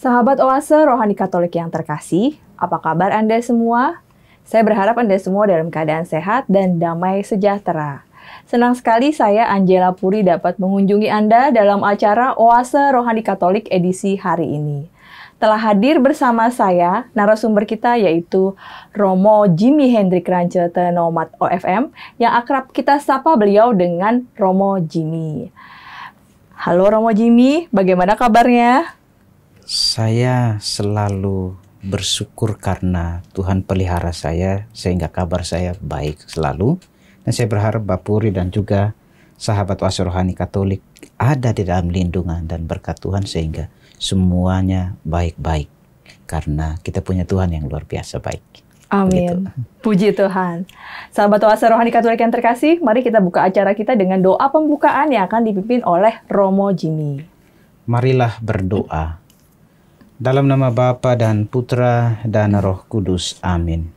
Sahabat Oase Rohani Katolik yang terkasih, apa kabar Anda semua? Saya berharap Anda semua dalam keadaan sehat dan damai sejahtera. Senang sekali saya Angela Puri dapat mengunjungi Anda dalam acara Oase Rohani Katolik edisi hari ini. Telah hadir bersama saya narasumber kita yaitu Romo Jimmy Hendrik Rance Tenomat OFM yang akrab kita sapa beliau dengan Romo Jimmy. Halo Romo Jimmy, bagaimana kabarnya? Saya selalu bersyukur karena Tuhan pelihara saya sehingga kabar saya baik selalu. Dan saya berharap Bapuri dan juga sahabat Oase Rohani Katolik ada di dalam lindungan dan berkat Tuhan sehingga semuanya baik-baik. Karena kita punya Tuhan yang luar biasa baik. Amin. Begitu. Puji Tuhan. Sahabat Oase Rohani Katolik yang terkasih, mari kita buka acara kita dengan doa pembukaan yang akan dipimpin oleh Romo Jimmy. Marilah berdoa. Dalam nama Bapa dan Putra dan Roh Kudus. Amin.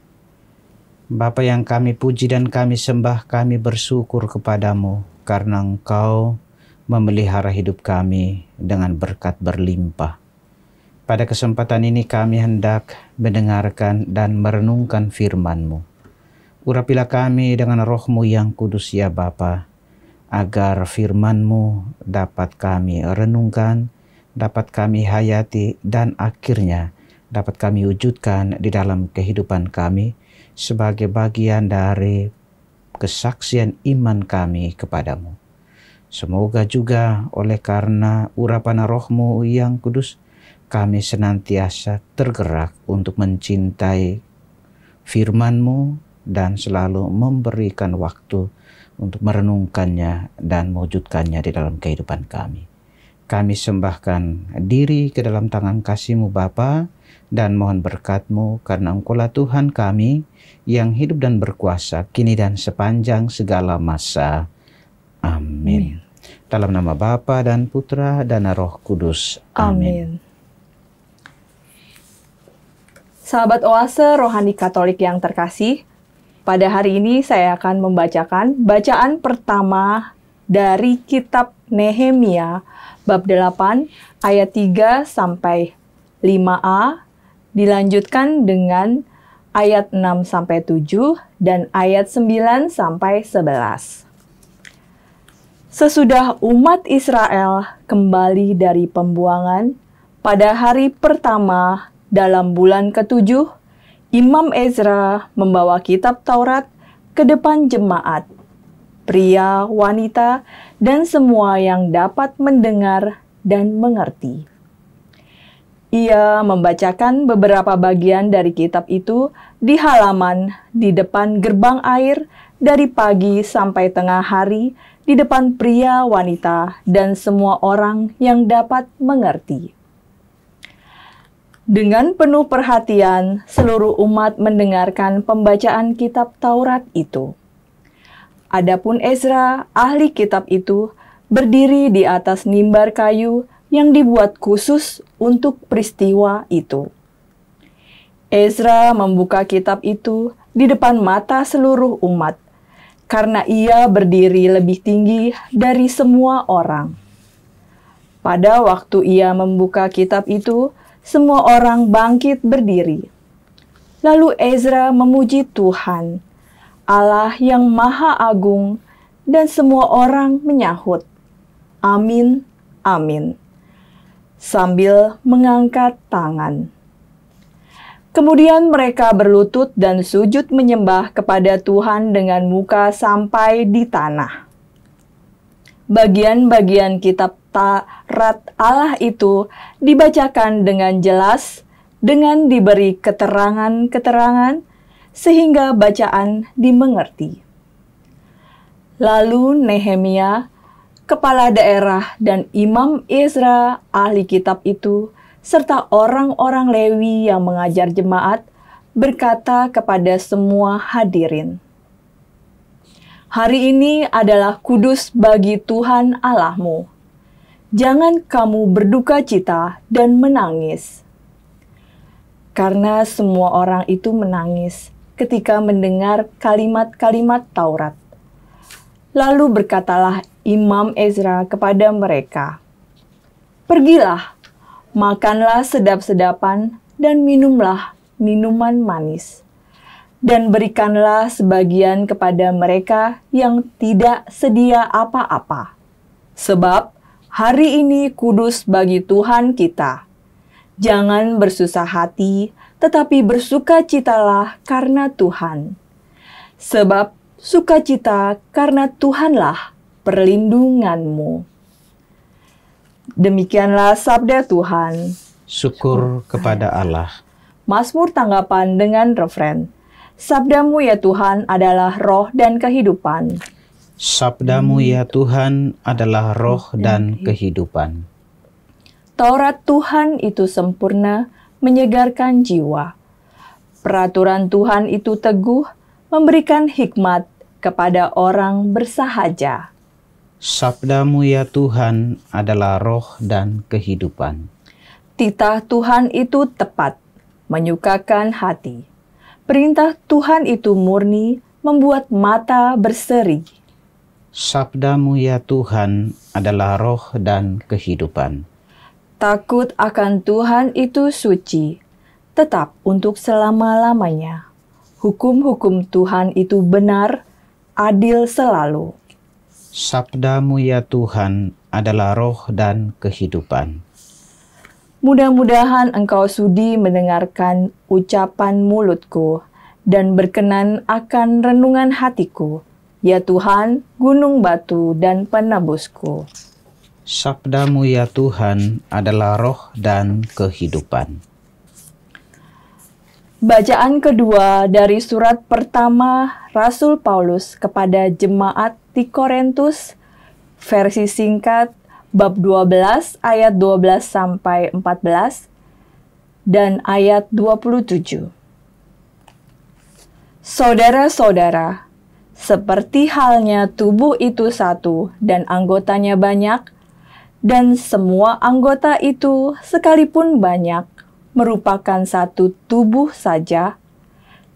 Bapa yang kami puji dan kami sembah, kami bersyukur kepadamu karena Engkau memelihara hidup kami dengan berkat berlimpah. Pada kesempatan ini kami hendak mendengarkan dan merenungkan firman-Mu. Urapilah kami dengan Roh-Mu yang kudus ya Bapa, agar firman-Mu dapat kami renungkan, dapat kami hayati, dan akhirnya dapat kami wujudkan di dalam kehidupan kami sebagai bagian dari kesaksian iman kami kepadamu. Semoga juga oleh karena urapan Roh-Mu yang kudus, kami senantiasa tergerak untuk mencintai firman-Mu dan selalu memberikan waktu untuk merenungkannya dan mewujudkannya di dalam kehidupan kami. Kami sembahkan diri ke dalam tangan kasih-Mu Bapa dan mohon berkat-Mu karena Engkaulah Tuhan kami yang hidup dan berkuasa kini dan sepanjang segala masa. Amin. Dalam nama Bapa dan Putra dan Roh Kudus. Amin. Sahabat Oase Rohani Katolik yang terkasih, pada hari ini saya akan membacakan bacaan pertama dari kitab Nehemia bab 8 ayat 3 sampai 5a, dilanjutkan dengan ayat 6 sampai 7 dan ayat 9 sampai 11. Sesudah umat Israel kembali dari pembuangan, pada hari pertama dalam bulan ke-7, Imam Ezra membawa kitab Taurat ke depan jemaat, pria, wanita, dan semua yang dapat mendengar dan mengerti. Ia membacakan beberapa bagian dari kitab itu di halaman di depan gerbang air dari pagi sampai tengah hari di depan pria, wanita, dan semua orang yang dapat mengerti. Dengan penuh perhatian, seluruh umat mendengarkan pembacaan kitab Taurat itu. Adapun Ezra, ahli kitab itu, berdiri di atas mimbar kayu yang dibuat khusus untuk peristiwa itu. Ezra membuka kitab itu di depan mata seluruh umat, karena ia berdiri lebih tinggi dari semua orang. Pada waktu ia membuka kitab itu, semua orang bangkit berdiri. Lalu Ezra memuji Tuhan, Allah yang Maha Agung, dan semua orang menyahut, "Amin, amin," sambil mengangkat tangan. Kemudian mereka berlutut dan sujud menyembah kepada Tuhan dengan muka sampai di tanah. Bagian-bagian kitab Taurat Allah itu dibacakan dengan jelas, dengan diberi keterangan-keterangan, sehingga bacaan dimengerti. Lalu Nehemia, kepala daerah, dan Imam Ezra, ahli kitab itu, serta orang-orang Lewi yang mengajar jemaat, berkata kepada semua hadirin, "Hari ini adalah kudus bagi Tuhan Allahmu. Jangan kamu berduka cita dan menangis." Karena semua orang itu menangis ketika mendengar kalimat-kalimat Taurat. Lalu berkatalah Imam Ezra kepada mereka, "Pergilah, Makanlah sedap-sedapan dan minumlah minuman manis. Dan berikanlah sebagian kepada mereka yang tidak sedia apa-apa. Sebab hari ini kudus bagi Tuhan kita. Jangan bersusah hati, tetapi bersukacitalah karena Tuhan. Sebab sukacita karena Tuhanlah perlindunganmu. Demikianlah sabda Tuhan. Syukur kepada Allah. Mazmur tanggapan dengan refren. Sabdamu ya Tuhan adalah roh dan kehidupan. Sabdamu ya Tuhan adalah roh dan kehidupan. Taurat Tuhan itu sempurna, menyegarkan jiwa. Peraturan Tuhan itu teguh, memberikan hikmat kepada orang bersahaja. Sabdamu ya Tuhan adalah roh dan kehidupan. Titah Tuhan itu tepat, menyukakan hati. Perintah Tuhan itu murni, membuat mata berseri. Sabdamu ya Tuhan adalah roh dan kehidupan. Takut akan Tuhan itu suci, tetap untuk selama-lamanya. Hukum-hukum Tuhan itu benar, adil selalu. Sabdamu ya Tuhan adalah roh dan kehidupan. Mudah-mudahan engkau sudi mendengarkan ucapan mulutku dan berkenan akan renungan hatiku, ya Tuhan, gunung batu dan penebusku. Sabdamu ya Tuhan adalah roh dan kehidupan. Bacaan kedua dari surat pertama Rasul Paulus kepada jemaat di Korintus, versi singkat, bab 12 ayat 12 sampai 14 dan ayat 27. Saudara-saudara, seperti halnya tubuh itu satu dan anggotanya banyak, dan semua anggota itu sekalipun banyak merupakan satu tubuh saja,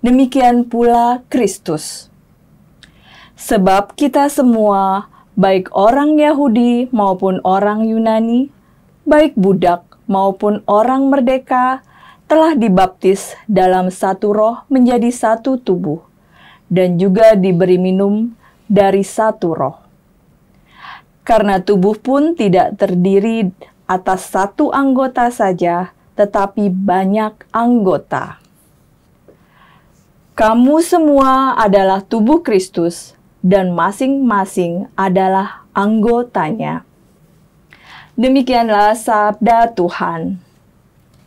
demikian pula Kristus. Sebab kita semua, baik orang Yahudi maupun orang Yunani, baik budak maupun orang merdeka, telah dibaptis dalam satu roh menjadi satu tubuh, dan juga diberi minum dari satu roh. Karena tubuh pun tidak terdiri atas satu anggota saja, tetapi banyak anggota. Kamu semua adalah tubuh Kristus, dan masing-masing adalah anggotanya. Demikianlah sabda Tuhan.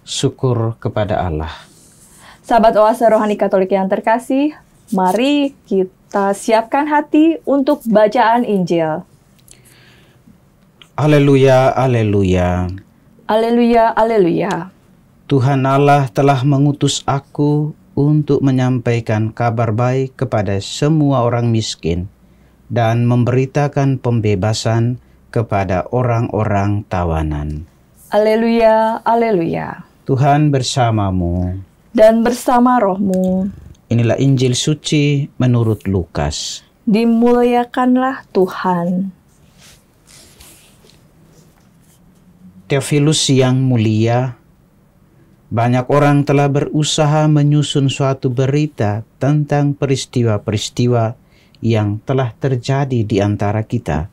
Syukur kepada Allah. Sahabat Oase Rohani Katolik yang terkasih, mari kita siapkan hati untuk bacaan Injil. Haleluya, haleluya. Haleluya, haleluya. Tuhan Allah telah mengutus aku untuk menyampaikan kabar baik kepada semua orang miskin dan memberitakan pembebasan kepada orang-orang tawanan. Haleluya, haleluya. Tuhan bersamamu. Dan bersama rohmu. Inilah Injil suci menurut Lukas. Dimuliakanlah Tuhan. Theophilus yang mulia, banyak orang telah berusaha menyusun suatu berita tentang peristiwa-peristiwa yang telah terjadi di antara kita,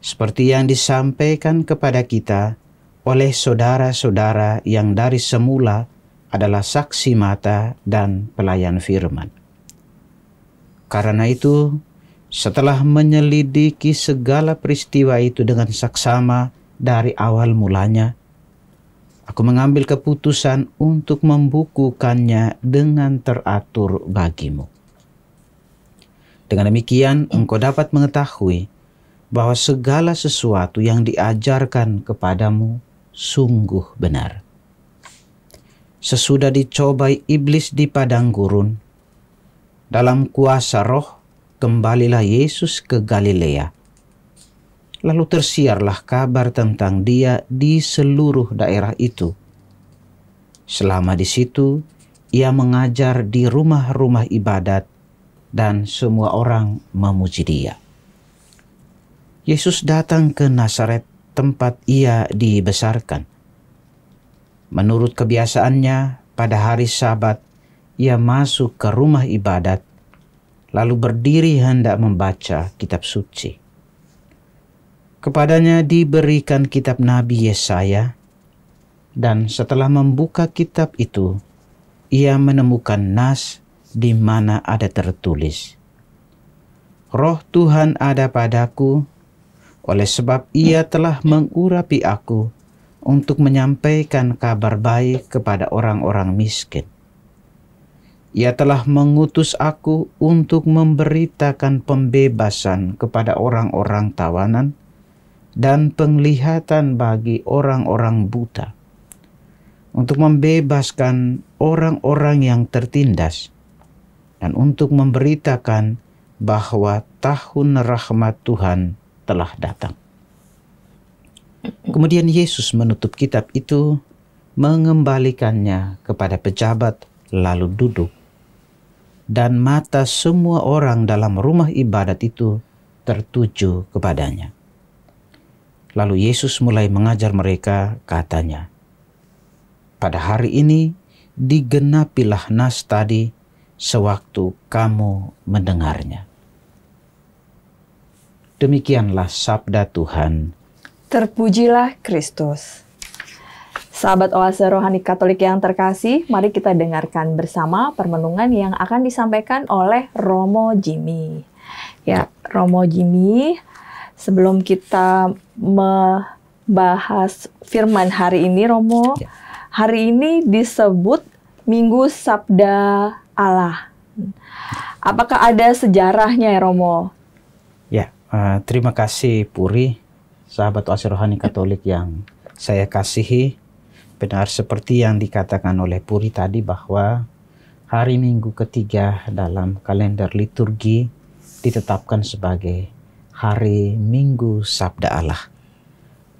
seperti yang disampaikan kepada kita oleh saudara-saudara yang dari semula adalah saksi mata dan pelayan firman. Karena itu, setelah menyelidiki segala peristiwa itu dengan saksama dari awal mulanya, aku mengambil keputusan untuk membukukannya dengan teratur bagimu. Dengan demikian, engkau dapat mengetahui bahwa segala sesuatu yang diajarkan kepadamu sungguh benar. Sesudah dicobai iblis di padang gurun, dalam kuasa roh kembalilah Yesus ke Galilea. Lalu tersiarlah kabar tentang dia di seluruh daerah itu. Selama di situ, ia mengajar di rumah-rumah ibadat dan semua orang memuji dia. Yesus datang ke Nazaret, tempat ia dibesarkan. Menurut kebiasaannya, pada hari Sabat, ia masuk ke rumah ibadat, lalu berdiri hendak membaca kitab suci. Kepadanya diberikan kitab Nabi Yesaya, dan setelah membuka kitab itu, ia menemukan nas di mana ada tertulis, Roh Tuhan ada padaku, oleh sebab ia telah mengurapi aku untuk menyampaikan kabar baik kepada orang-orang miskin. Ia telah mengutus aku untuk memberitakan pembebasan kepada orang-orang tawanan dan penglihatan bagi orang-orang buta, untuk membebaskan orang-orang yang tertindas, dan untuk memberitakan bahwa tahun rahmat Tuhan telah datang. Kemudian Yesus menutup kitab itu, mengembalikannya kepada pejabat, lalu duduk. Dan mata semua orang dalam rumah ibadat itu tertuju kepadanya. Lalu Yesus mulai mengajar mereka, katanya, pada hari ini digenapilah nas tadi sewaktu kamu mendengarnya. Demikianlah sabda Tuhan. Terpujilah Kristus. Sahabat Oase Rohani Katolik yang terkasih, mari kita dengarkan bersama permenungan yang akan disampaikan oleh Romo Jimmy. Ya, Romo Jimmy, sebelum kita membahas firman hari ini, Romo, hari ini disebut Minggu Sabda Allah. Apakah ada sejarahnya ya, Romo? Ya, terima kasih Puri, sahabat Oase Rohani Katolik yang saya kasihi. Benar seperti yang dikatakan oleh Puri tadi, bahwa hari Minggu ketiga dalam kalender liturgi ditetapkan sebagai hari Minggu Sabda Allah.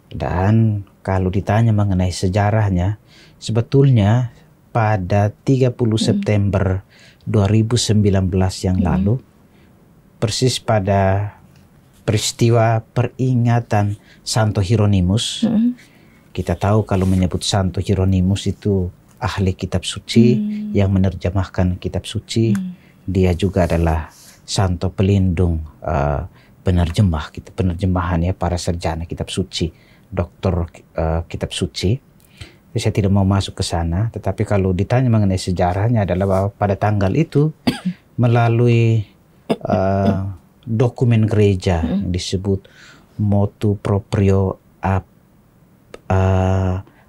Dan kalau ditanya mengenai sejarahnya, sebetulnya pada 30 September 2019 yang lalu, persis pada peristiwa peringatan Santo Hieronymus. Kita tahu kalau menyebut Santo Hieronymus itu ahli kitab suci yang menerjemahkan kitab suci. Dia juga adalah santo pelindung penerjemah, penerjemahannya para sarjana kitab suci, doktor kitab suci. Jadi saya tidak mau masuk ke sana, tetapi kalau ditanya mengenai sejarahnya adalah bahwa pada tanggal itu melalui dokumen gereja yang disebut Motu Proprio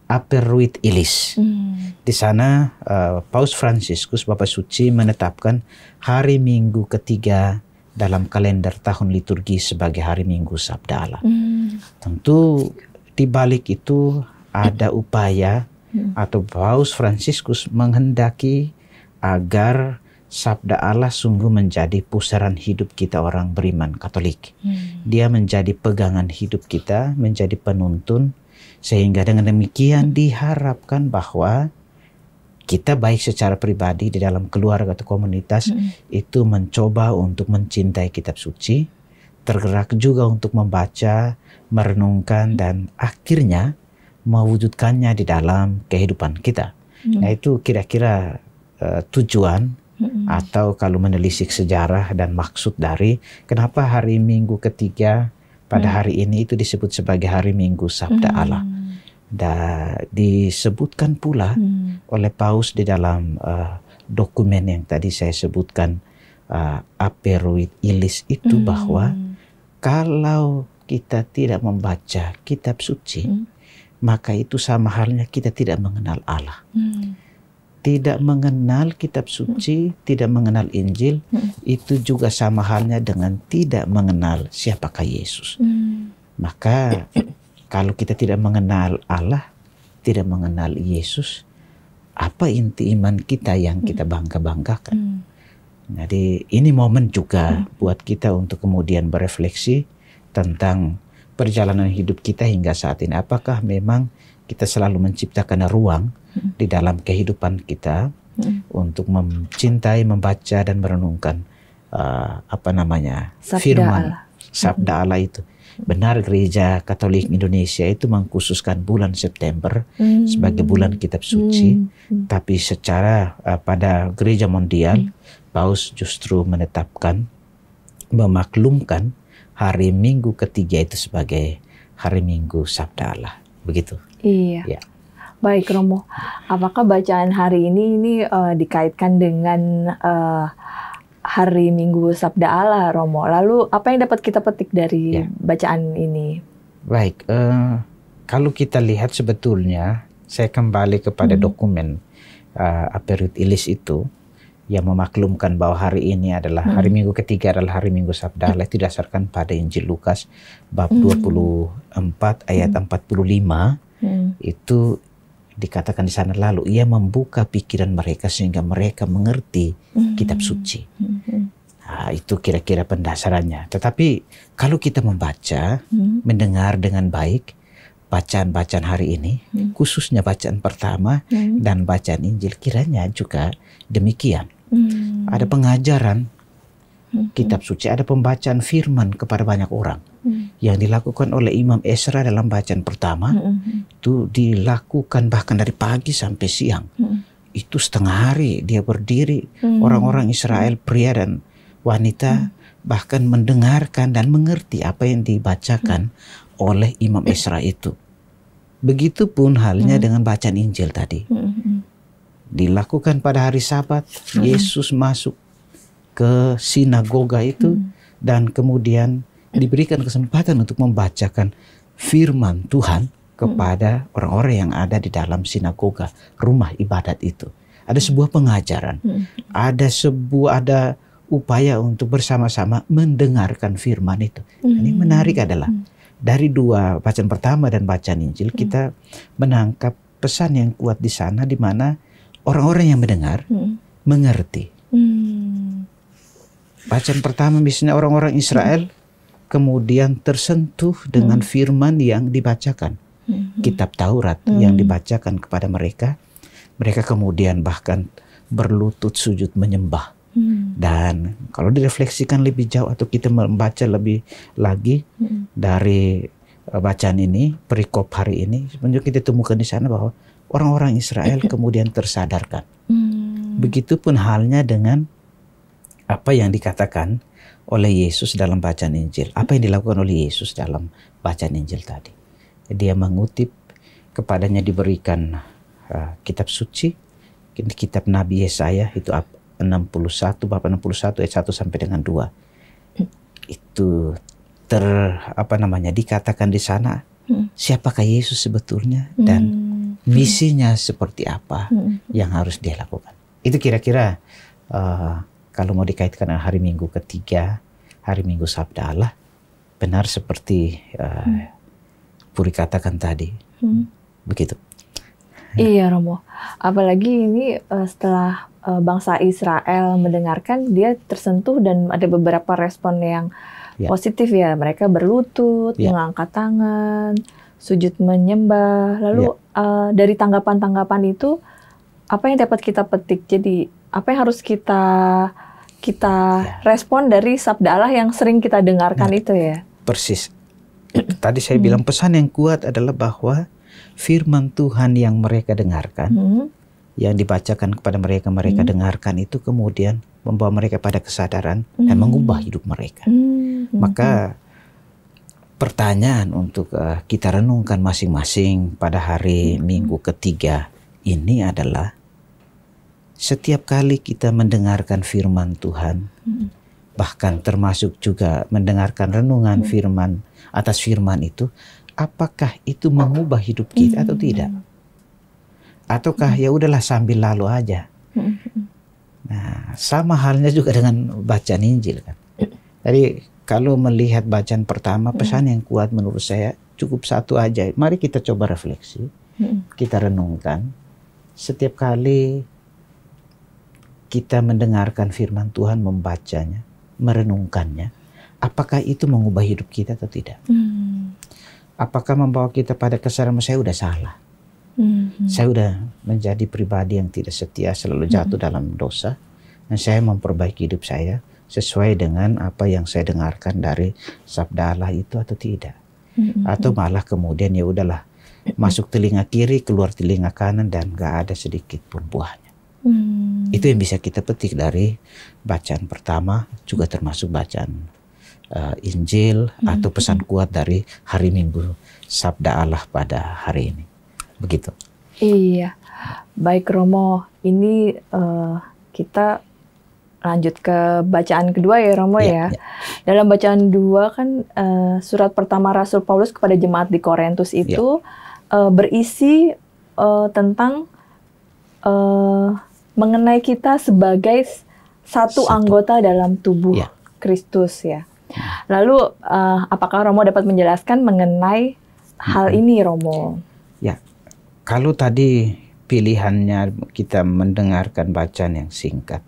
Aperuit Illis. Di sana Paus Fransiskus, Bapak Suci, menetapkan hari Minggu ketiga dalam kalender tahun liturgi sebagai hari Minggu Sabda Allah. Tentu di balik itu ada upaya atau Paus Fransiskus menghendaki agar Sabda Allah sungguh menjadi pusaran hidup kita orang beriman Katolik. Dia menjadi pegangan hidup kita, menjadi penuntun, sehingga dengan demikian diharapkan bahwa kita baik secara pribadi di dalam keluarga atau komunitas itu mencoba untuk mencintai kitab suci, tergerak juga untuk membaca, merenungkan, dan akhirnya mewujudkannya di dalam kehidupan kita. Nah, itu kira-kira tujuan atau kalau menelisik sejarah dan maksud dari kenapa hari Minggu ketiga pada hari ini itu disebut sebagai hari Minggu Sabda Allah. Dan disebutkan pula oleh Paus di dalam dokumen yang tadi saya sebutkan, Aperuit Illis itu, bahwa kalau kita tidak membaca kitab suci, maka itu sama halnya kita tidak mengenal Allah. Tidak mengenal kitab suci, tidak mengenal Injil, itu juga sama halnya dengan tidak mengenal siapakah Yesus. Maka kalau kita tidak mengenal Allah, tidak mengenal Yesus, apa inti iman kita yang kita bangga-banggakan? Jadi ini momen juga buat kita untuk kemudian berefleksi tentang perjalanan hidup kita hingga saat ini. Apakah memang kita selalu menciptakan ruang di dalam kehidupan kita untuk mencintai, membaca, dan merenungkan Sabda firman Allah. Sabda Allah itu. Benar Gereja Katolik Indonesia itu mengkhususkan bulan September sebagai bulan kitab suci, tapi secara pada Gereja Mondial, Paus justru menetapkan, memaklumkan hari Minggu ketiga itu sebagai hari Minggu Sabda Allah. Begitu. Iya. Ya. Baik Romo, apakah bacaan hari ini dikaitkan dengan hari Minggu Sabda Allah, Romo? Lalu apa yang dapat kita petik dari bacaan ini? Baik, kalau kita lihat sebetulnya, saya kembali kepada dokumen Aperut Ilis itu yang memaklumkan bahwa hari ini adalah hari Minggu ketiga adalah hari Minggu Sabda Allah, itu didasarkan pada Injil Lukas bab 24 ayat 45. Itu dikatakan di sana, lalu ia membuka pikiran mereka sehingga mereka mengerti kitab suci. Nah, itu kira-kira pendasarannya. Tetapi kalau kita membaca, mendengar dengan baik bacaan-bacaan hari ini, khususnya bacaan pertama dan bacaan Injil, kiranya juga demikian. Ada pengajaran kitab suci, ada pembacaan firman kepada banyak orang yang dilakukan oleh Imam Ezra dalam bacaan pertama. Itu dilakukan bahkan dari pagi sampai siang. Itu setengah hari dia berdiri, orang-orang Israel, pria dan wanita, bahkan mendengarkan dan mengerti apa yang dibacakan oleh Imam Ezra itu. Begitupun halnya dengan bacaan Injil tadi. Dilakukan pada hari Sabat, Yesus masuk ke sinagoga itu dan kemudian diberikan kesempatan untuk membacakan firman Tuhan kepada orang-orang yang ada di dalam sinagoga, rumah ibadat itu. Ada sebuah pengajaran, ada upaya untuk bersama-sama mendengarkan firman itu. Ini menarik adalah dari dua bacaan pertama dan bacaan Injil, kita menangkap pesan yang kuat di sana, di mana orang-orang yang mendengar mengerti. Bacaan pertama misalnya orang-orang Israel kemudian tersentuh dengan firman yang dibacakan, kitab Taurat yang dibacakan kepada mereka. Mereka kemudian bahkan berlutut sujud menyembah. Dan kalau direfleksikan lebih jauh atau kita membaca lebih lagi dari bacaan ini, perikop hari ini, sebenarnya kita temukan di sana bahwa orang-orang Israel kemudian tersadarkan. Begitupun halnya dengan apa yang dikatakan oleh Yesus dalam bacaan Injil. Apa yang dilakukan oleh Yesus dalam bacaan Injil tadi. Dia mengutip, kepadanya diberikan kitab suci, kitab Nabi Yesaya, itu 61, bab 61 ayat 1 sampai dengan 2. Itu dikatakan di sana siapakah Yesus sebetulnya dan misinya seperti apa yang harus dia lakukan. Itu kira-kira kalau mau dikaitkan dengan hari Minggu ketiga, hari Minggu Sabda Allah, benar seperti Puri katakan tadi. Begitu. Iya Romo, apalagi ini setelah bangsa Israel mendengarkan, dia tersentuh dan ada beberapa respon yang positif ya. Mereka berlutut, mengangkat tangan, sujud menyembah. Lalu dari tanggapan-tanggapan itu, apa yang dapat kita petik? Jadi apa yang harus kita respon dari sabda Allah yang sering kita dengarkan itu ya? Persis. Tadi saya bilang pesan yang kuat adalah bahwa firman Tuhan yang mereka dengarkan, yang dibacakan kepada mereka dengarkan itu kemudian membawa mereka pada kesadaran dan mengubah hidup mereka. Maka pertanyaan untuk kita renungkan masing-masing pada hari Minggu ketiga ini adalah, setiap kali kita mendengarkan firman Tuhan, bahkan termasuk juga mendengarkan renungan firman atas firman itu, apakah itu mengubah hidup kita atau tidak? Ataukah ya udahlah sambil lalu aja? Nah, sama halnya juga dengan bacaan Injil kan. Jadi kalau melihat bacaan pertama, pesan yang kuat menurut saya cukup satu aja. Mari kita coba refleksi, kita renungkan. Setiap kali kita mendengarkan firman Tuhan, membacanya, merenungkannya, apakah itu mengubah hidup kita atau tidak? Apakah membawa kita pada kesadaran saya udah salah? Saya udah menjadi pribadi yang tidak setia, selalu jatuh dalam dosa, dan saya memperbaiki hidup saya sesuai dengan apa yang saya dengarkan dari sabda Allah itu atau tidak. Atau malah kemudian ya udahlah, masuk telinga kiri, keluar telinga kanan, dan gak ada sedikit pun buahnya. Itu yang bisa kita petik dari bacaan pertama, juga termasuk bacaan Injil atau pesan kuat dari hari Minggu sabda Allah pada hari ini. Begitu. Iya, baik Romo. Ini kita lanjut ke bacaan kedua ya Romo ya. Dalam bacaan 2 kan surat pertama Rasul Paulus kepada jemaat di Korintus itu berisi tentang mengenai kita sebagai satu anggota dalam tubuh Kristus ya. Lalu apakah Romo dapat menjelaskan mengenai hal ini Romo? Ya, kalau tadi pilihannya kita mendengarkan bacaan yang singkat,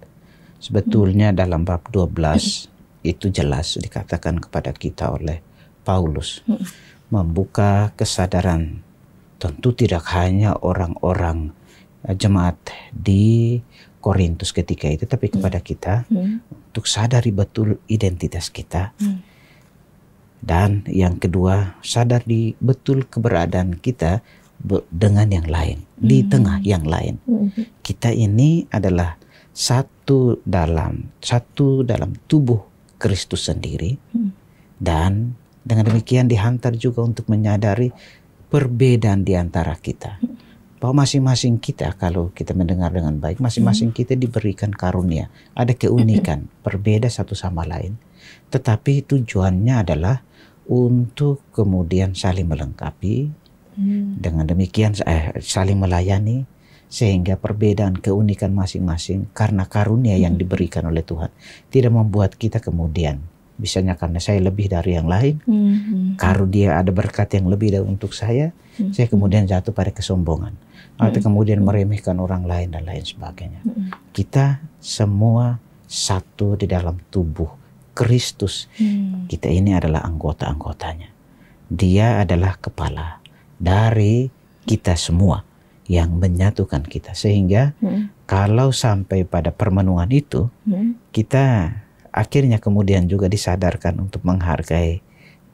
sebetulnya dalam bab 12 itu jelas dikatakan kepada kita oleh Paulus, membuka kesadaran tentu tidak hanya orang-orang jemaat di Korintus ketika itu, tapi kepada kita untuk sadari betul identitas kita. Dan yang kedua, sadari betul keberadaan kita dengan yang lain, di tengah yang lain. Kita ini adalah satu dalam tubuh Kristus sendiri. Dan dengan demikian dihantar juga untuk menyadari perbedaan di antara kita. Bahwa masing-masing kita, kalau kita mendengar dengan baik, masing-masing kita diberikan karunia, ada keunikan, berbeda satu sama lain. Tetapi tujuannya adalah untuk kemudian saling melengkapi, dengan demikian saling melayani, sehingga perbedaan keunikan masing-masing karena karunia yang diberikan oleh Tuhan tidak membuat kita kemudian, misalnya karena saya lebih dari yang lain, karunia ada berkat yang lebih dari untuk saya kemudian jatuh pada kesombongan, atau kemudian meremehkan orang lain dan lain sebagainya. Kita semua satu di dalam tubuh Kristus. Kita ini adalah anggota-anggotanya. Dia adalah kepala dari kita semua yang menyatukan kita. Sehingga kalau sampai pada permenungan itu, kita akhirnya kemudian juga disadarkan untuk menghargai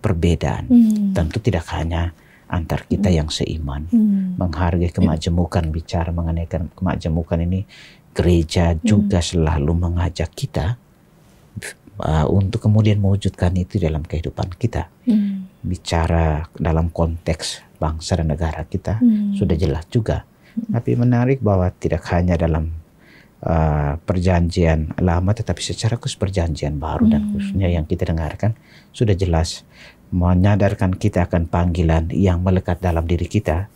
perbedaan. Tentu tidak hanya antar kita yang seiman, menghargai kemajemukan. Bicara mengenai kemajemukan ini, gereja juga selalu mengajak kita untuk kemudian mewujudkan itu dalam kehidupan kita. Bicara dalam konteks bangsa dan negara kita sudah jelas juga. Tapi menarik bahwa tidak hanya dalam perjanjian lama, tetapi secara khusus perjanjian baru dan khususnya yang kita dengarkan sudah jelas menyadarkan kita akan panggilan yang melekat dalam diri kita,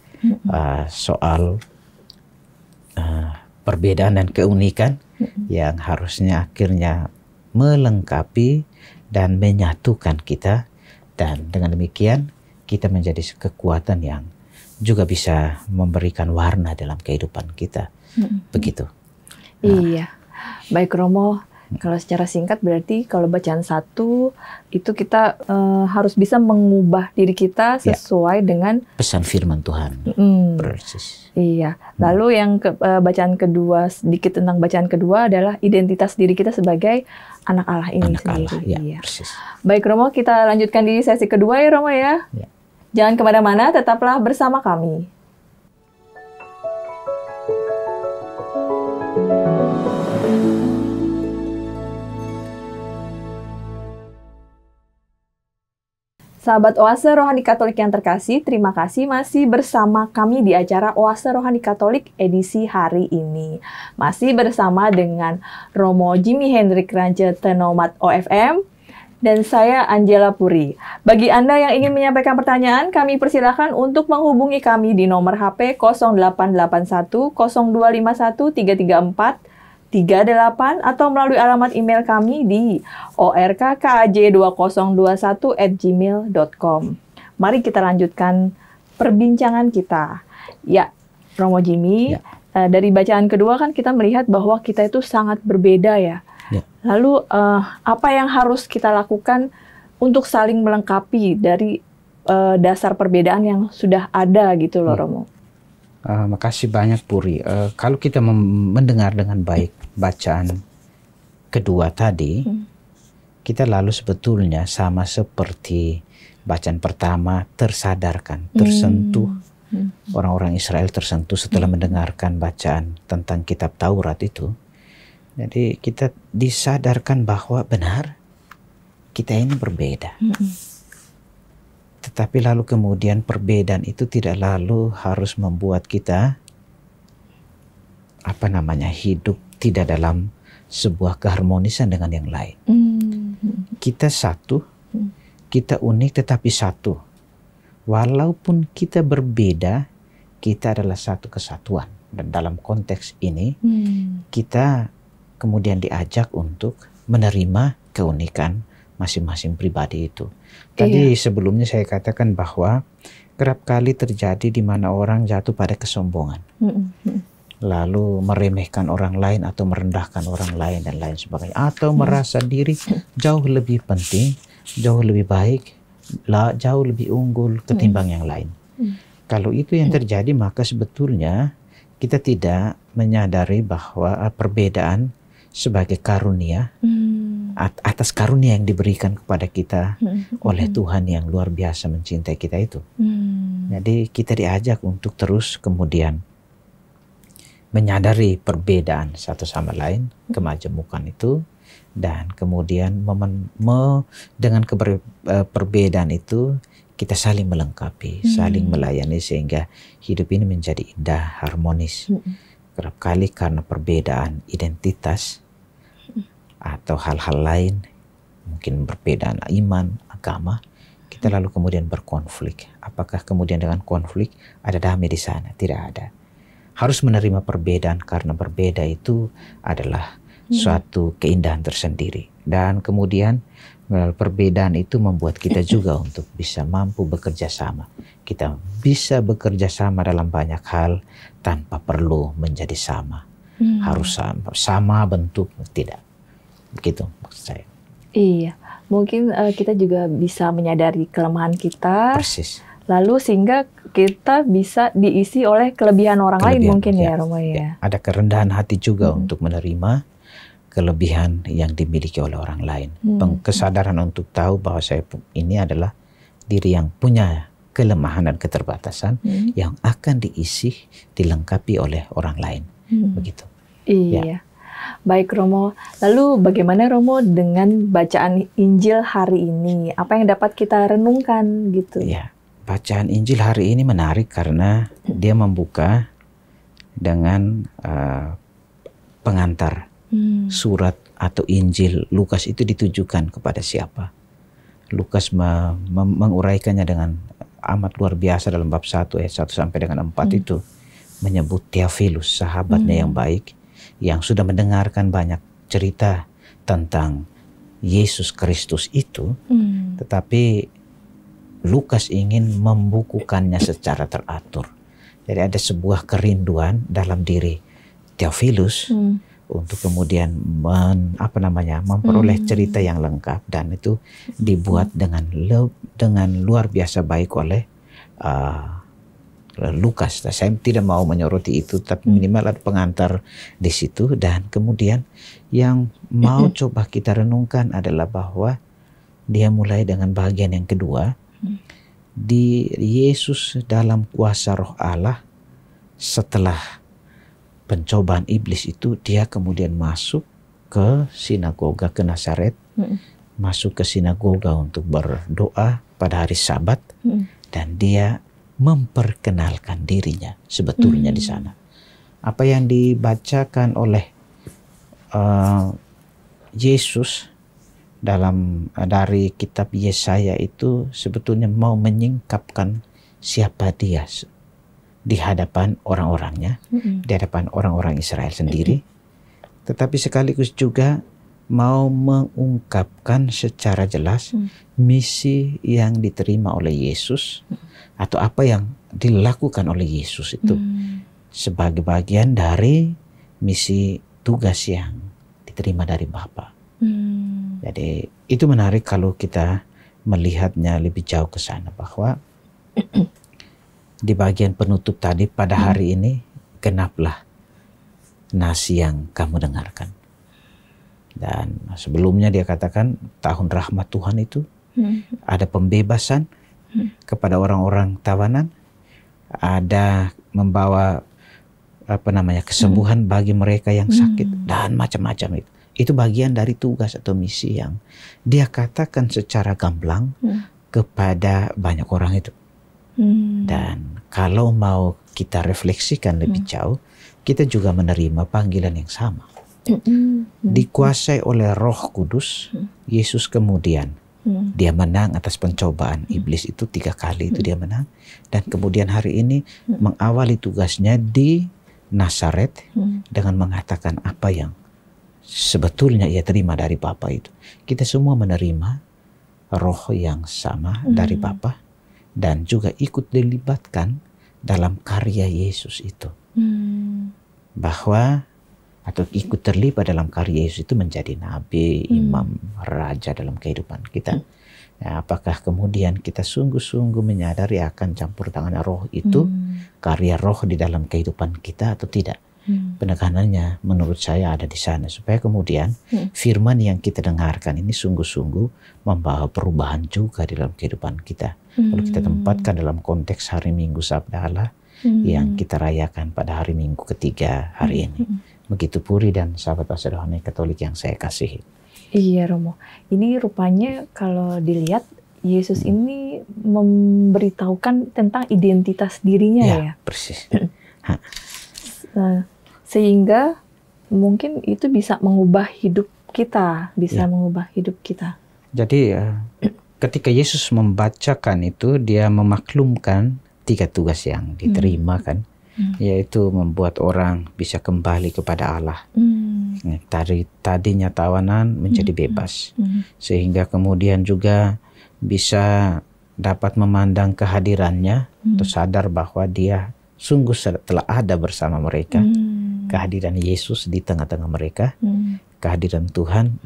soal perbedaan dan keunikan yang harusnya akhirnya melengkapi dan menyatukan kita, dan dengan demikian kita menjadi kekuatan yang juga bisa memberikan warna dalam kehidupan kita. Begitu. Iya, baik Romo. Kalau secara singkat berarti kalau bacaan 1 itu kita harus bisa mengubah diri kita sesuai dengan pesan firman Tuhan. Persis. Iya. Lalu yang bacaan kedua, sedikit tentang bacaan kedua adalah identitas diri kita sebagai anak Allah ini anak sendiri. Allah, ya, iya. Persis. Baik Romo, kita lanjutkan di sesi kedua ya Romo ya. Jangan kemana-mana, tetaplah bersama kami. Sahabat Oase Rohani Katolik yang terkasih, terima kasih masih bersama kami di acara Oase Rohani Katolik edisi hari ini. Masih bersama dengan Romo Jimmy Hendrik Rance Tenomat OFM dan saya Angela Puri. Bagi Anda yang ingin menyampaikan pertanyaan, kami persilakan untuk menghubungi kami di nomor HP 0881 0251 334 38 atau melalui alamat email kami di orkkaj2021@gmail.com. Mari kita lanjutkan perbincangan kita. Ya, Romo Jimmy, dari bacaan kedua kan kita melihat bahwa kita itu sangat berbeda ya. Lalu apa yang harus kita lakukan untuk saling melengkapi dari dasar perbedaan yang sudah ada gitu loh Romo? Makasih banyak Puri. Kalau kita mendengar dengan baik bacaan kedua tadi, kita lalu sebetulnya sama seperti bacaan pertama tersadarkan, tersentuh. Orang-orang Israel tersentuh setelah mendengarkan bacaan tentang kitab Taurat itu. Jadi kita disadarkan bahwa benar kita ini berbeda. Tetapi lalu kemudian perbedaan itu tidak lalu harus membuat kita hidup tidak dalam sebuah keharmonisan dengan yang lain. Kita satu, kita unik tetapi satu. Walaupun kita berbeda, kita adalah satu kesatuan. Dan dalam konteks ini, kita kemudian diajak untuk menerima keunikan masing-masing pribadi itu. Tadi sebelumnya saya katakan bahwa kerap kali terjadi di mana orang jatuh pada kesombongan. Lalu meremehkan orang lain atau merendahkan orang lain dan lain sebagainya. Atau merasa diri jauh lebih penting, jauh lebih baik, jauh lebih unggul ketimbang yang lain. Kalau itu yang terjadi, maka sebetulnya kita tidak menyadari bahwa perbedaan sebagai karunia, atas karunia yang diberikan kepada kita oleh Tuhan yang luar biasa mencintai kita itu. Jadi kita diajak untuk terus kemudian menyadari perbedaan satu sama lain, kemajemukan itu, dan kemudian dengan perbedaan itu kita saling melengkapi, saling melayani sehingga hidup ini menjadi indah, harmonis. Kerap kali karena perbedaan identitas atau hal-hal lain, mungkin perbedaan iman, agama, kita lalu kemudian berkonflik. Apakah kemudian dengan konflik ada damai di sana? Tidak ada. Harus menerima perbedaan karena berbeda itu adalah suatu keindahan tersendiri. Dan kemudian perbedaan itu membuat kita juga untuk bisa mampu bekerja sama. Kita bisa bekerja sama dalam banyak hal tanpa perlu menjadi sama. Harus sama bentuk, tidak. Begitu maksud saya. Iya, mungkin kita juga bisa menyadari kelemahan kita. Persis. Lalu sehingga kita bisa diisi oleh kelebihan orang lain mungkin ya Romo ya. Ada kerendahan hati juga untuk menerima kelebihan yang dimiliki oleh orang lain. Kesadaran untuk tahu bahwa saya ini adalah diri yang punya kelemahan dan keterbatasan yang akan diisi, dilengkapi oleh orang lain. Begitu. Iya. Ya. Baik Romo, lalu bagaimana Romo dengan bacaan Injil hari ini? Apa yang dapat kita renungkan gitu? Ya, bacaan Injil hari ini menarik karena dia membuka dengan pengantar. Surat atau Injil Lukas itu ditujukan kepada siapa? Lukas menguraikannya dengan amat luar biasa dalam bab 1 ayat 1 sampai dengan 4 itu menyebut Theophilus, sahabatnya yang baik, yang sudah mendengarkan banyak cerita tentang Yesus Kristus itu, tetapi Lukas ingin membukukannya secara teratur. Jadi ada sebuah kerinduan dalam diri Theophilus untuk kemudian memperoleh cerita yang lengkap, dan itu dibuat dengan luar biasa baik oleh Lukas. Saya tidak mau menyoroti itu, tapi minimal ada pengantar di situ. Dan kemudian yang mau coba kita renungkan adalah bahwa dia mulai dengan bagian yang kedua, di Yesus dalam kuasa Roh Allah. Setelah pencobaan iblis itu, dia kemudian masuk ke sinagoga, ke Nazaret, masuk ke sinagoga untuk berdoa pada hari Sabat, dan dia memperkenalkan dirinya sebetulnya di sana. Apa yang dibacakan oleh Yesus dari kitab Yesaya itu sebetulnya mau menyingkapkan siapa dia di hadapan orang-orangnya, di hadapan orang-orang Israel sendiri, tetapi sekaligus juga mau mengungkapkan secara jelas misi yang diterima oleh Yesus atau apa yang dilakukan oleh Yesus itu sebagai bagian dari misi tugas yang diterima dari Bapa. Jadi itu menarik kalau kita melihatnya lebih jauh ke sana, bahwa di bagian penutup tadi, pada hari ini genaplah nasi yang kamu dengarkan. Dan sebelumnya dia katakan tahun rahmat Tuhan itu ada pembebasan kepada orang-orang tawanan, ada membawa kesembuhan bagi mereka yang sakit dan macam-macam itu. Itu bagian dari tugas atau misi yang dia katakan secara gamblang kepada banyak orang itu. Dan kalau mau kita refleksikan lebih jauh, kita juga menerima panggilan yang sama. Dikuasai oleh Roh Kudus, Yesus kemudian dia menang atas pencobaan iblis itu 3 kali itu dia menang, dan kemudian hari ini mengawali tugasnya di Nazaret dengan mengatakan apa yang sebetulnya ia terima dari Bapa itu. Kita semua menerima roh yang sama dari Bapa dan juga ikut dilibatkan dalam karya Yesus itu. Bahwa atau ikut terlibat dalam karya Yesus itu menjadi nabi, imam, raja dalam kehidupan kita. Nah, apakah kemudian kita sungguh-sungguh menyadari akan campur tangan roh itu, karya roh di dalam kehidupan kita atau tidak? Penekanannya menurut saya ada di sana, supaya kemudian firman yang kita dengarkan ini sungguh-sungguh membawa perubahan juga di dalam kehidupan kita. Kalau kita tempatkan dalam konteks hari Minggu Sabda Allah yang kita rayakan pada hari Minggu ketiga hari ini. Begitu Puri dan sahabat pastor rohani Katolik yang saya kasihi. Iya Romo, ini rupanya kalau dilihat Yesus ini memberitahukan tentang identitas dirinya ya. Persis. Sehingga mungkin itu bisa mengubah hidup kita, mengubah hidup kita. Jadi ketika Yesus membacakan itu, dia memaklumkan 3 tugas yang diterima kan. Yaitu membuat orang bisa kembali kepada Allah. Tadinya tawanan menjadi bebas. Sehingga kemudian juga bisa dapat memandang kehadirannya, atau sadar bahwa dia sungguh telah ada bersama mereka. Kehadiran Yesus di tengah-tengah mereka. Kehadiran Tuhan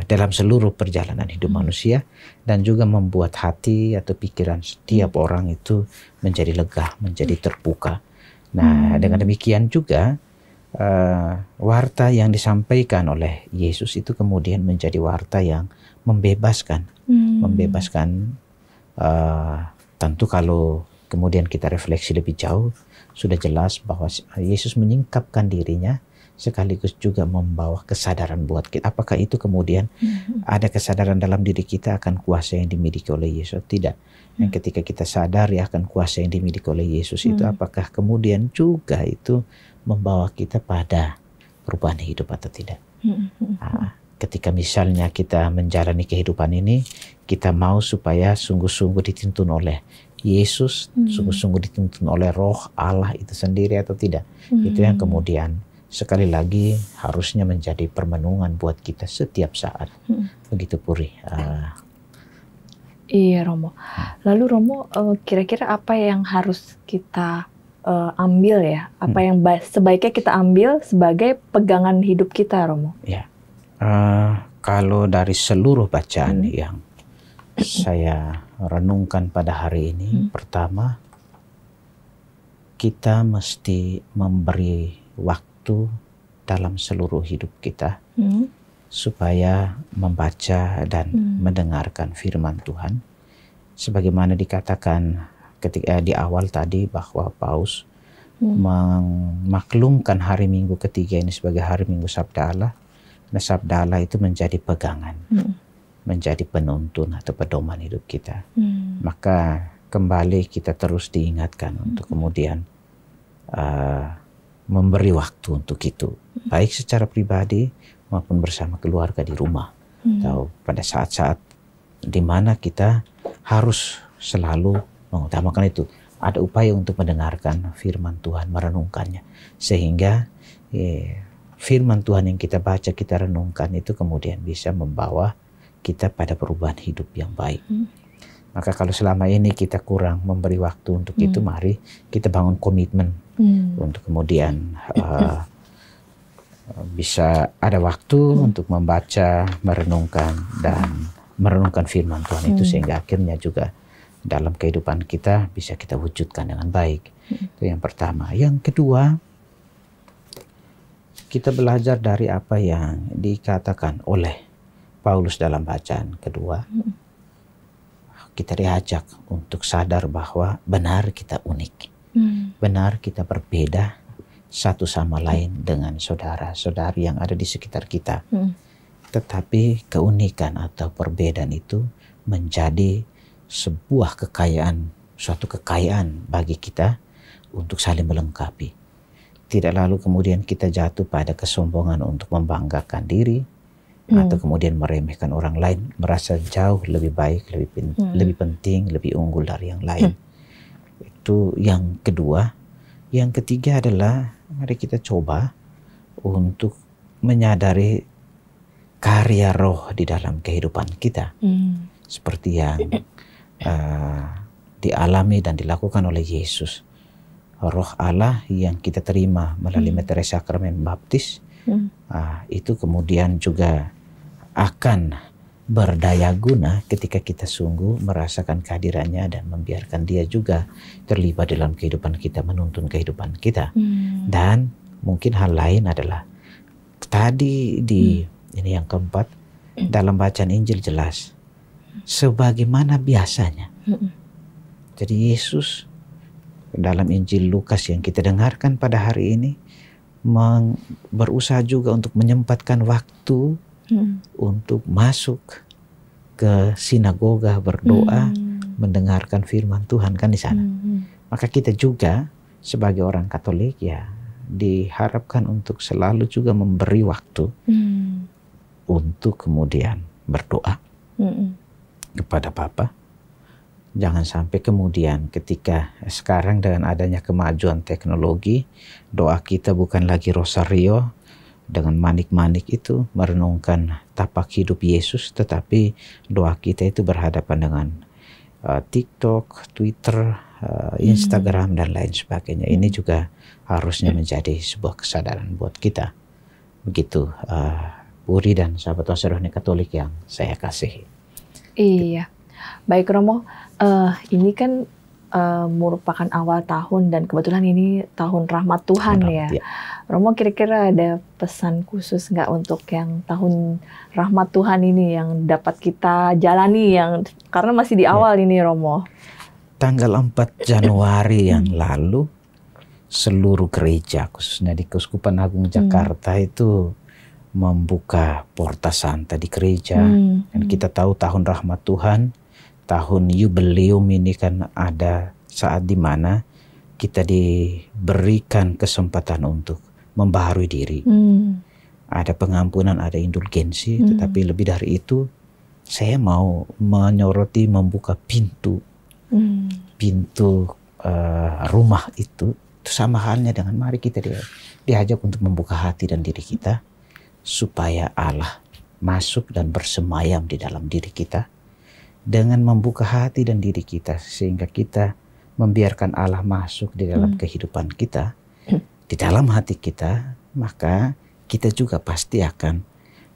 dalam seluruh perjalanan hidup manusia. Dan juga membuat hati atau pikiran setiap orang itu menjadi lega, menjadi terbuka. Nah, dengan demikian juga warta yang disampaikan oleh Yesus itu kemudian menjadi warta yang membebaskan. Membebaskan tentu kalau kemudian kita refleksi lebih jauh, sudah jelas bahwa Yesus menyingkapkan dirinya sekaligus juga membawa kesadaran buat kita. Apakah itu kemudian ada kesadaran dalam diri kita akan kuasa yang dimiliki oleh Yesus? Tidak. Dan ketika kita sadar akan kuasa yang dimiliki oleh Yesus itu, apakah kemudian juga itu membawa kita pada perubahan hidup atau tidak? Ketika misalnya kita menjalani kehidupan ini, kita mau supaya sungguh-sungguh dituntun oleh Yesus, sungguh-sungguh dituntun oleh Roh Allah itu sendiri atau tidak? Itu yang kemudian sekali lagi harusnya menjadi permenungan buat kita setiap saat. Begitu Puri. Iya Romo. Lalu Romo, kira-kira apa yang harus kita ambil ya? Apa yang sebaiknya kita ambil sebagai pegangan hidup kita, Romo? Ya, kalau dari seluruh bacaan yang saya renungkan pada hari ini, pertama kita mesti memberi waktu dalam seluruh hidup kita supaya membaca dan mendengarkan firman Tuhan. Sebagaimana dikatakan ketika di awal tadi bahwa Paus memaklumkan hari Minggu ketiga ini sebagai hari Minggu Sabda Allah. Nah, Sabda Allah itu menjadi pegangan, menjadi penuntun atau pedoman hidup kita. Maka kembali kita terus diingatkan untuk kemudian memberi waktu untuk itu, baik secara pribadi maupun bersama keluarga di rumah, atau pada saat-saat di mana kita harus selalu mengutamakan itu. Ada upaya untuk mendengarkan firman Tuhan, merenungkannya, sehingga firman Tuhan yang kita baca, kita renungkan itu kemudian bisa membawa kita pada perubahan hidup yang baik. Maka kalau selama ini kita kurang memberi waktu untuk itu, mari kita bangun komitmen untuk kemudian bisa ada waktu untuk membaca, merenungkan, dan merenungkan firman Tuhan itu, sehingga akhirnya juga dalam kehidupan kita bisa kita wujudkan dengan baik. Itu yang pertama. Yang kedua, kita belajar dari apa yang dikatakan oleh Paulus dalam bacaan kedua. Kita diajak untuk sadar bahwa benar kita unik. Benar kita berbeda satu sama lain dengan saudara-saudari yang ada di sekitar kita. Tetapi keunikan atau perbedaan itu menjadi sebuah kekayaan, suatu kekayaan bagi kita untuk saling melengkapi. Tidak lalu kemudian kita jatuh pada kesombongan untuk membanggakan diri atau kemudian meremehkan orang lain, merasa jauh lebih baik, lebih penting, lebih unggul dari yang lain. Itu yang kedua. Yang ketiga adalah mari kita coba untuk menyadari karya roh di dalam kehidupan kita. Seperti yang dialami dan dilakukan oleh Yesus. Roh Allah yang kita terima melalui metode sakramen baptis, itu kemudian juga akan berdaya guna ketika kita sungguh merasakan kehadirannya dan membiarkan dia juga terlibat dalam kehidupan kita, menuntun kehidupan kita. Dan mungkin hal lain adalah tadi ini yang keempat, dalam bacaan Injil jelas sebagaimana biasanya. Jadi Yesus dalam Injil Lukas yang kita dengarkan pada hari ini berusaha juga untuk menyempatkan waktu untuk masuk ke sinagoga, berdoa, mendengarkan firman Tuhan kan di sana. Maka kita juga sebagai orang Katolik ya diharapkan untuk selalu juga memberi waktu untuk kemudian berdoa kepada Bapa. Jangan sampai kemudian ketika sekarang dengan adanya kemajuan teknologi, doa kita bukan lagi rosario dengan manik-manik itu merenungkan tapak hidup Yesus, tetapi doa kita itu berhadapan dengan TikTok, Twitter, Instagram dan lain sebagainya. Ini juga harusnya menjadi sebuah kesadaran buat kita. Begitu Puri dan sahabat Rohani Katolik yang saya kasihi. Iya, baik Romo. Ini kan merupakan awal tahun dan kebetulan ini tahun rahmat Tuhan ya. Romo kira-kira ada pesan khusus nggak untuk yang tahun rahmat Tuhan ini yang dapat kita jalani yang karena masih di awal ini Romo. Tanggal 4 Januari yang lalu seluruh gereja khususnya di Keuskupan Agung Jakarta itu membuka Porta Santa di gereja. Dan kita tahu tahun rahmat Tuhan, tahun jubileum ini kan ada saat dimana kita diberikan kesempatan untuk membaharui diri. Ada pengampunan, ada indulgensi, tetapi lebih dari itu saya mau menyoroti membuka pintu rumah itu sama halnya dengan mari kita diajak untuk membuka hati dan diri kita supaya Allah masuk dan bersemayam di dalam diri kita. Dengan membuka hati dan diri kita sehingga kita membiarkan Allah masuk di dalam kehidupan kita, di dalam hati kita, maka kita juga pasti akan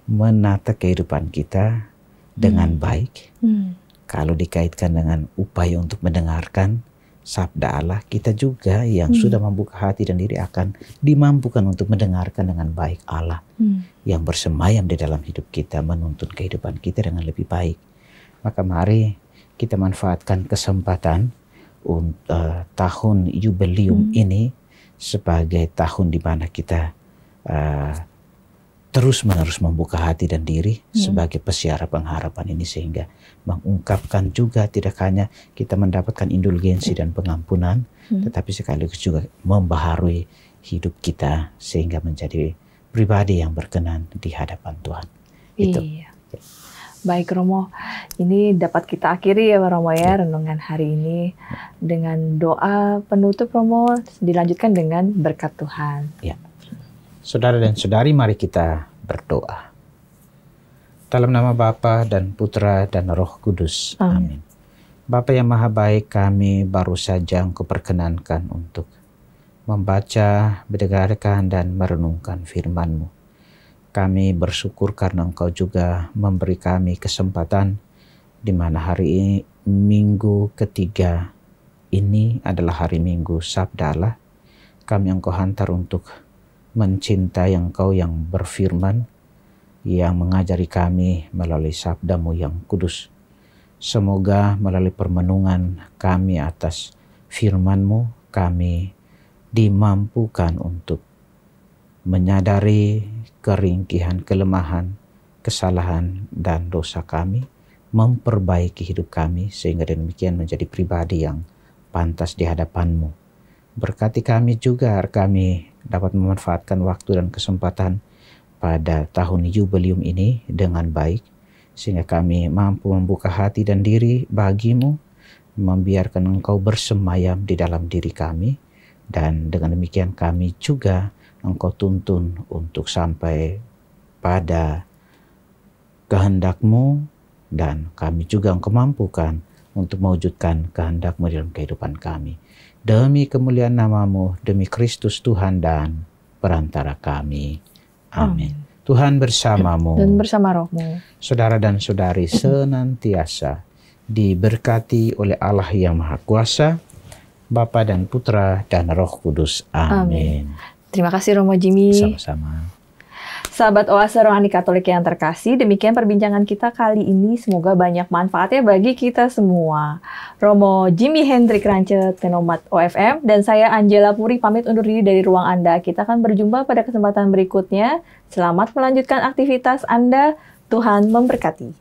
menata kehidupan kita dengan baik. Kalau dikaitkan dengan upaya untuk mendengarkan sabda Allah, kita juga yang sudah membuka hati dan diri akan dimampukan untuk mendengarkan dengan baik Allah yang bersemayam di dalam hidup kita, menuntun kehidupan kita dengan lebih baik. Maka mari kita manfaatkan kesempatan tahun jubileum ini sebagai tahun di mana kita terus-menerus membuka hati dan diri sebagai pesiara pengharapan ini, sehingga mengungkapkan juga tidak hanya kita mendapatkan indulgensi dan pengampunan, tetapi sekaligus juga membaharui hidup kita sehingga menjadi pribadi yang berkenan di hadapan Tuhan. Itu. Iya. Baik Romo, ini dapat kita akhiri ya Romo ya renungan hari ini dengan doa penutup Romo, dilanjutkan dengan berkat Tuhan. Ya. Saudara dan saudari, mari kita berdoa. Dalam nama Bapa dan Putra dan Roh Kudus. Amin. Bapa yang Maha Baik, kami baru saja Engkau perkenankan untuk membaca, mendengarkan dan merenungkan firman-Mu. Kami bersyukur karena Engkau juga memberi kami kesempatan di mana hari ini, minggu ketiga ini adalah hari Minggu Sabda Allah. Kami Engkau hantar untuk mencintai Engkau yang berfirman, yang mengajari kami melalui sabda-Mu yang kudus. Semoga melalui permenungan kami atas firman-Mu, kami dimampukan untuk menyadari keringkihan, kelemahan, kesalahan, dan dosa kami, memperbaiki hidup kami, sehingga demikian menjadi pribadi yang pantas di hadapan-Mu. Berkati kami juga, kami dapat memanfaatkan waktu dan kesempatan pada tahun Yubelium ini dengan baik, sehingga kami mampu membuka hati dan diri bagi-Mu, membiarkan Engkau bersemayam di dalam diri kami, dan dengan demikian kami juga Engkau tuntun untuk sampai pada kehendak-Mu, dan kami juga Engkau mampukan untuk mewujudkan kehendak-Mu dalam kehidupan kami. Demi kemuliaan nama-Mu, demi Kristus Tuhan dan perantara kami. Amin. Tuhan bersama-Mu Dan bersama roh-Mu. Saudara dan saudari senantiasa diberkati oleh Allah yang Maha Kuasa, Bapa dan Putra dan Roh Kudus. Amin. Terima kasih Romo Jimmy. Sama-sama. Sahabat Oase Rohani Katolik yang terkasih, demikian perbincangan kita kali ini. Semoga banyak manfaatnya bagi kita semua. Romo Jimmy Hendrik Rancet, Penomat OFM, dan saya Angela Puri pamit undur diri dari ruang Anda. Kita akan berjumpa pada kesempatan berikutnya. Selamat melanjutkan aktivitas Anda. Tuhan memberkati.